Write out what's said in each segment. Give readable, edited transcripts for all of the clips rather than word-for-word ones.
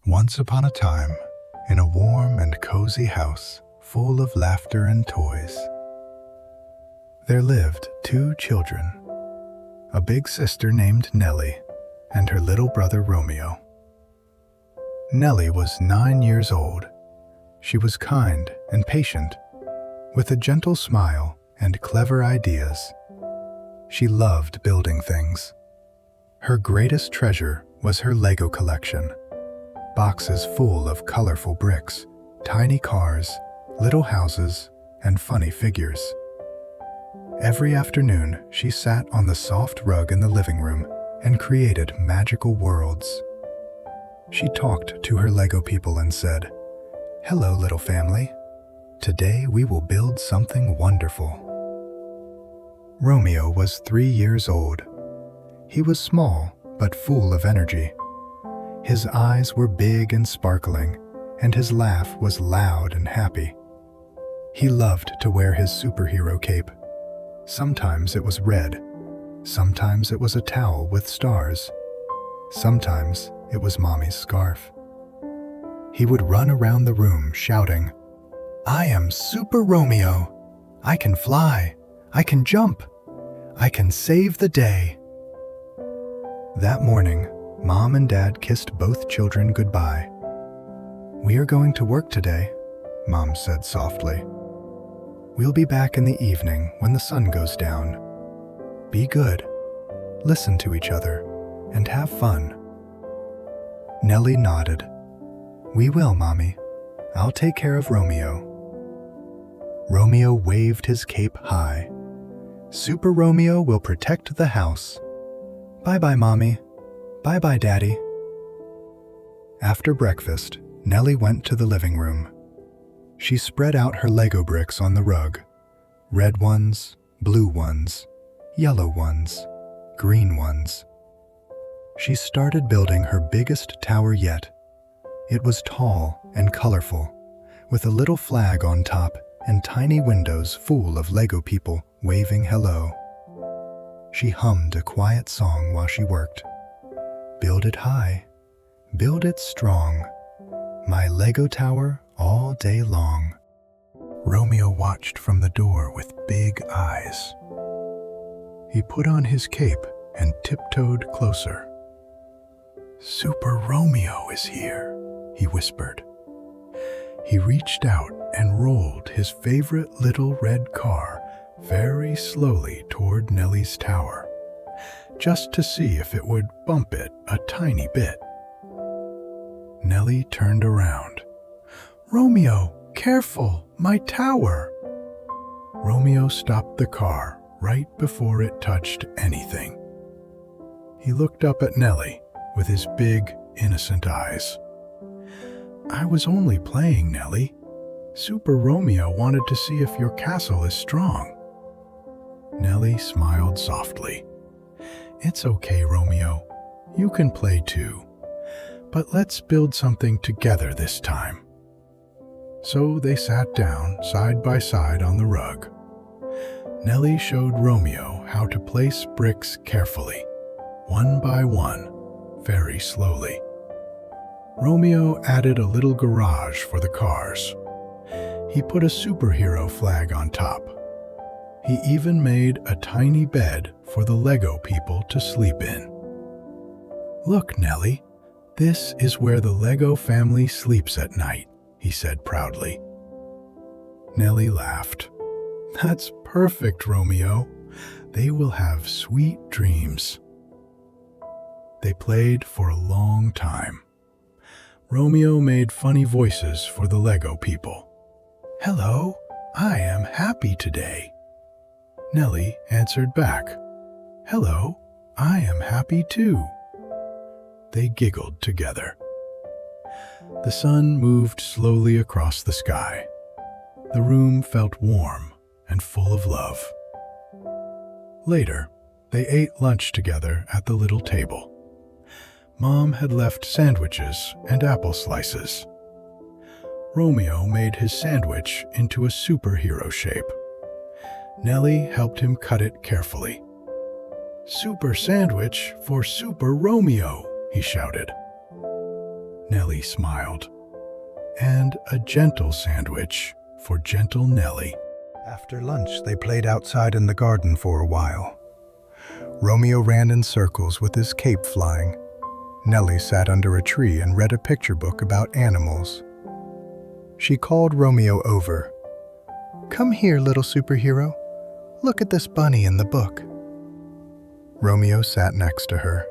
Once upon a time, in a warm and cozy house full of laughter and toys, there lived two children, a big sister named Nellie and her little brother Romeo. Nellie was 9 years old. She was kind and patient, with a gentle smile and clever ideas. She loved building things. Her greatest treasure was her Lego collection. Boxes full of colorful bricks, tiny cars, little houses, and funny figures. Every afternoon, she sat on the soft rug in the living room and created magical worlds. She talked to her Lego people and said, "Hello, little family. Today we will build something wonderful." Romeo was 3 years old. He was small but full of energy. His eyes were big and sparkling, and his laugh was loud and happy. He loved to wear his superhero cape. Sometimes it was red, sometimes it was a towel with stars, sometimes it was Mommy's scarf. He would run around the room shouting, "I am Super-Romeo! I can fly, I can jump, I can save the day." That morning, Mom and Dad kissed both children goodbye. "We are going to work today," Mom said softly. "We'll be back in the evening when the sun goes down. Be good, listen to each other, and have fun." Nellie nodded. "We will, Mommy. I'll take care of Romeo." Romeo waved his cape high. "Super-Romeo will protect the house. Bye-bye, Mommy. Bye-bye, Daddy." After breakfast, Nellie went to the living room. She spread out her Lego bricks on the rug. Red ones, blue ones, yellow ones, green ones. She started building her biggest tower yet. It was tall and colorful, with a little flag on top and tiny windows full of Lego people waving hello. She hummed a quiet song while she worked. "Build it high, build it strong, my Lego tower all day long." Romeo watched from the door with big eyes. He put on his cape and tiptoed closer. "Super-Romeo is here," he whispered. He reached out and rolled his favorite little red car very slowly toward Nellie's tower, just to see if it would bump it a tiny bit. Nellie turned around. "Romeo, careful, my tower!" Romeo stopped the car right before it touched anything. He looked up at Nellie with his big, innocent eyes. "I was only playing, Nellie. Super-Romeo wanted to see if your castle is strong." Nellie smiled softly. "It's okay, Romeo. You can play too. But let's build something together this time." So they sat down side by side on the rug. Nellie showed Romeo how to place bricks carefully, one by one, very slowly. Romeo added a little garage for the cars. He put a superhero flag on top. He even made a tiny bed for the Lego people to sleep in. "Look, Nellie, this is where the Lego family sleeps at night," he said proudly. Nellie laughed. "That's perfect, Romeo. They will have sweet dreams." They played for a long time. Romeo made funny voices for the Lego people. "Hello, I am happy today." Nellie answered back, "Hello, I am happy too." They giggled together. The sun moved slowly across the sky. The room felt warm and full of love. Later, they ate lunch together at the little table. Mom had left sandwiches and apple slices. Romeo made his sandwich into a superhero shape. Nellie helped him cut it carefully. "Super sandwich for Super-Romeo," he shouted. Nellie smiled. And a gentle sandwich for gentle Nellie. After lunch, they played outside in the garden for a while. Romeo ran in circles with his cape flying. Nellie sat under a tree and read a picture book about animals. She called Romeo over. "Come here, little superhero. Look at this bunny in the book." Romeo sat next to her.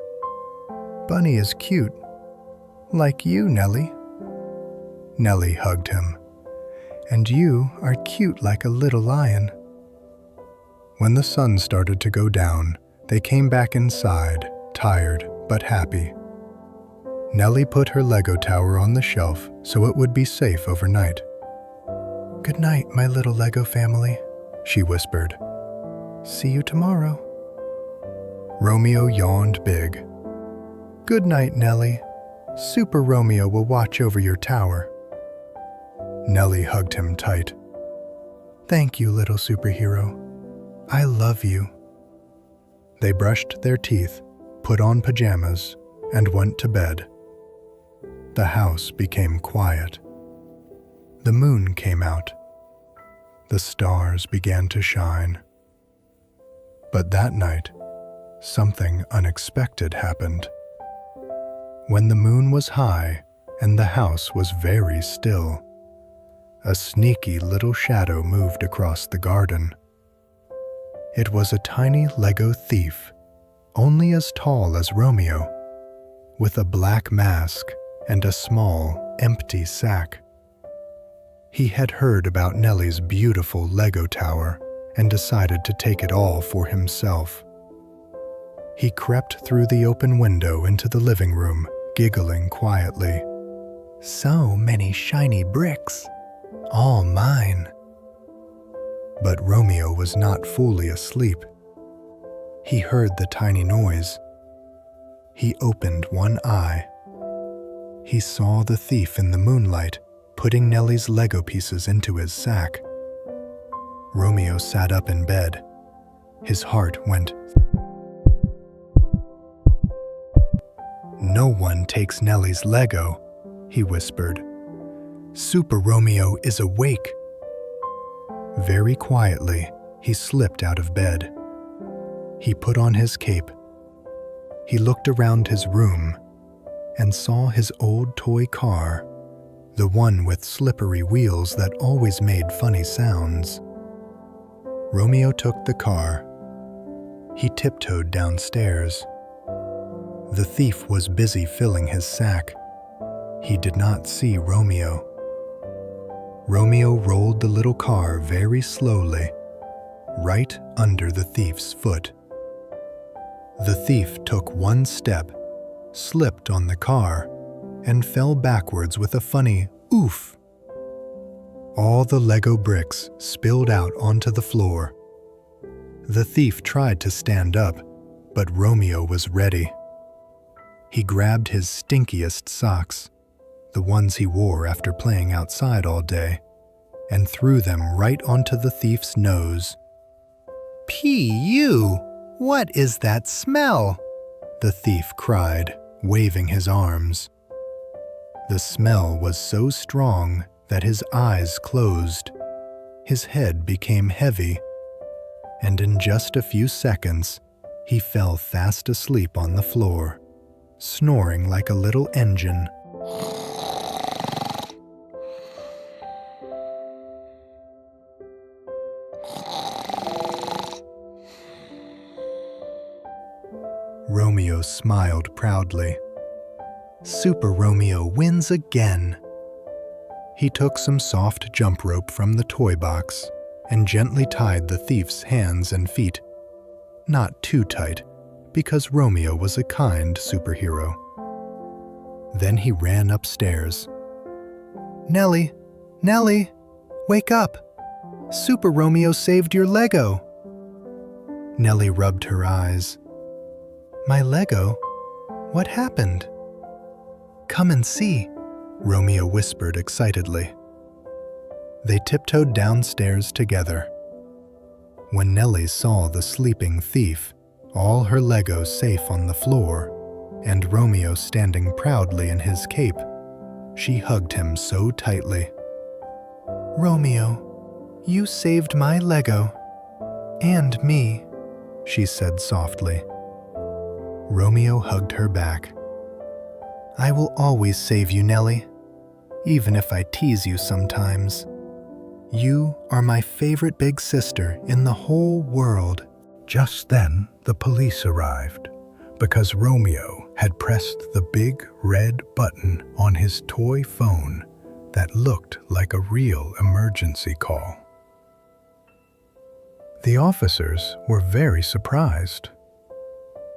"Bunny is cute. Like you, Nellie." Nellie hugged him. "And you are cute like a little lion." When the sun started to go down, they came back inside, tired but happy. Nellie put her Lego tower on the shelf so it would be safe overnight. "Good night, my little Lego family," she whispered. "See you tomorrow." Romeo yawned big. "Good night, Nellie. Super-Romeo will watch over your tower." Nellie hugged him tight. "Thank you, little superhero. I love you." They brushed their teeth, put on pajamas, and went to bed. The house became quiet. The moon came out. The stars began to shine. But that night, something unexpected happened. When the moon was high and the house was very still, a sneaky little shadow moved across the garden. It was a tiny Lego thief, only as tall as Romeo, with a black mask and a small, empty sack. He had heard about Nellie's beautiful Lego tower and decided to take it all for himself. He crept through the open window into the living room, giggling quietly. "So many shiny bricks. All mine." But Romeo was not fully asleep. He heard the tiny noise. He opened one eye. He saw the thief in the moonlight, putting Nellie's Lego pieces into his sack. Romeo sat up in bed. His heart went. "No one takes Nellie's Lego," he whispered. "Super-Romeo is awake." Very quietly, he slipped out of bed. He put on his cape. He looked around his room and saw his old toy car, the one with slippery wheels that always made funny sounds. Romeo took the car. He tiptoed downstairs. The thief was busy filling his sack. He did not see Romeo. Romeo rolled the little car very slowly, right under the thief's foot. The thief took one step, slipped on the car, and fell backwards with a funny oof. All the Lego bricks spilled out onto the floor. The thief tried to stand up, but Romeo was ready. He grabbed his stinkiest socks, the ones he wore after playing outside all day, and threw them right onto the thief's nose. "P.U. What is that smell?" the thief cried, waving his arms. The smell was so strong that his eyes closed. His head became heavy, and in just a few seconds, he fell fast asleep on the floor, snoring like a little engine. Romeo smiled proudly. Super-Romeo wins again. He took some soft jump rope from the toy box and gently tied the thief's hands and feet. Not too tight, because Romeo was a kind superhero. Then he ran upstairs. "Nellie, Nellie, wake up! Super-Romeo saved your Lego!" Nellie rubbed her eyes. "My Lego? What happened?" "Come and see," Romeo whispered excitedly. They tiptoed downstairs together. When Nellie saw the sleeping thief, all her Legos safe on the floor, and Romeo standing proudly in his cape, She hugged him so tightly. "Romeo, you saved my Lego. And me," she said softly. Romeo hugged her back. "I will always save you, Nellie, even if I tease you sometimes. You are my favorite big sister in the whole world." Just then, the police arrived because Romeo had pressed the big red button on his toy phone that looked like a real emergency call. The officers were very surprised.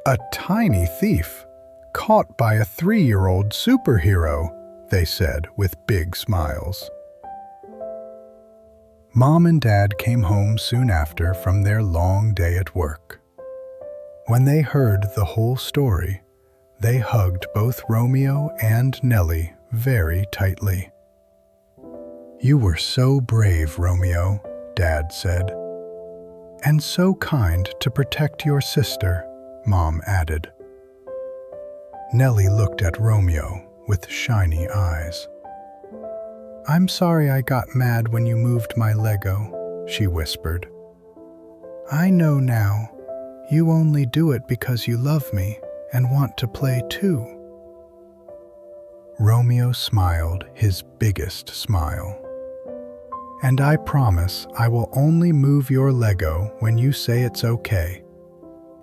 "A tiny thief caught by a 3-year-old superhero," they said with big smiles. Mom and Dad came home soon after from their long day at work. When they heard the whole story, they hugged both Romeo and Nellie very tightly. "You were so brave, Romeo," Dad said. "And so kind to protect your sister," Mom added. Nellie looked at Romeo with shiny eyes. "I'm sorry I got mad when you moved my Lego," she whispered. "I know now. You only do it because you love me and want to play too." Romeo smiled his biggest smile. "And I promise I will only move your Lego when you say it's okay,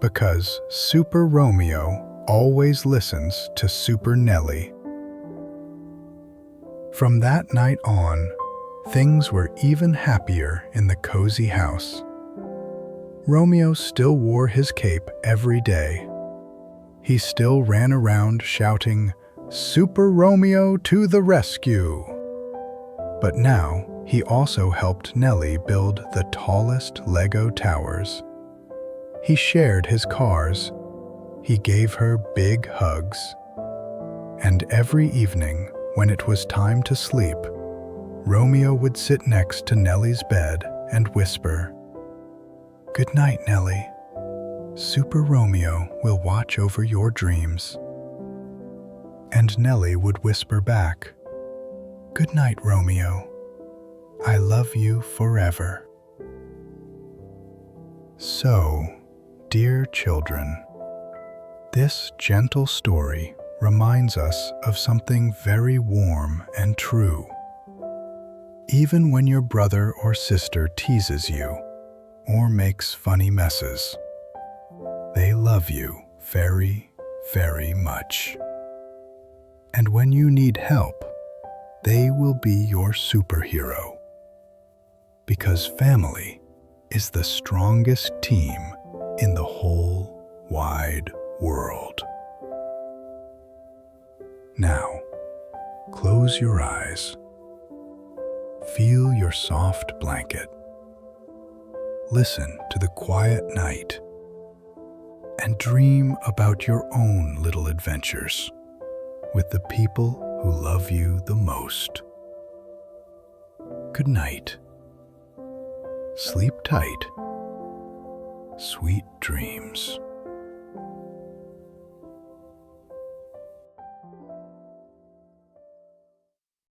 because Super-Romeo always listens to Super Nellie." From that night on, things were even happier in the cozy house. Romeo still wore his cape every day. He still ran around shouting, "Super-Romeo to the rescue!" But now he also helped Nellie build the tallest Lego towers. He shared his cars. He gave her big hugs. And every evening, when it was time to sleep, Romeo would sit next to Nellie's bed and whisper, "Good night, Nellie. Super-Romeo will watch over your dreams." And Nellie would whisper back, "Good night, Romeo. I love you forever." So, dear children, this gentle story reminds us of something very warm and true. Even when your brother or sister teases you or makes funny messes, they love you very, very much. And when you need help, they will be your superhero. Because family is the strongest team in the whole wide world. Now, close your eyes. Feel your soft blanket. Listen to the quiet night. And dream about your own little adventures with the people who love you the most. Good night. Sleep tight. Sweet dreams.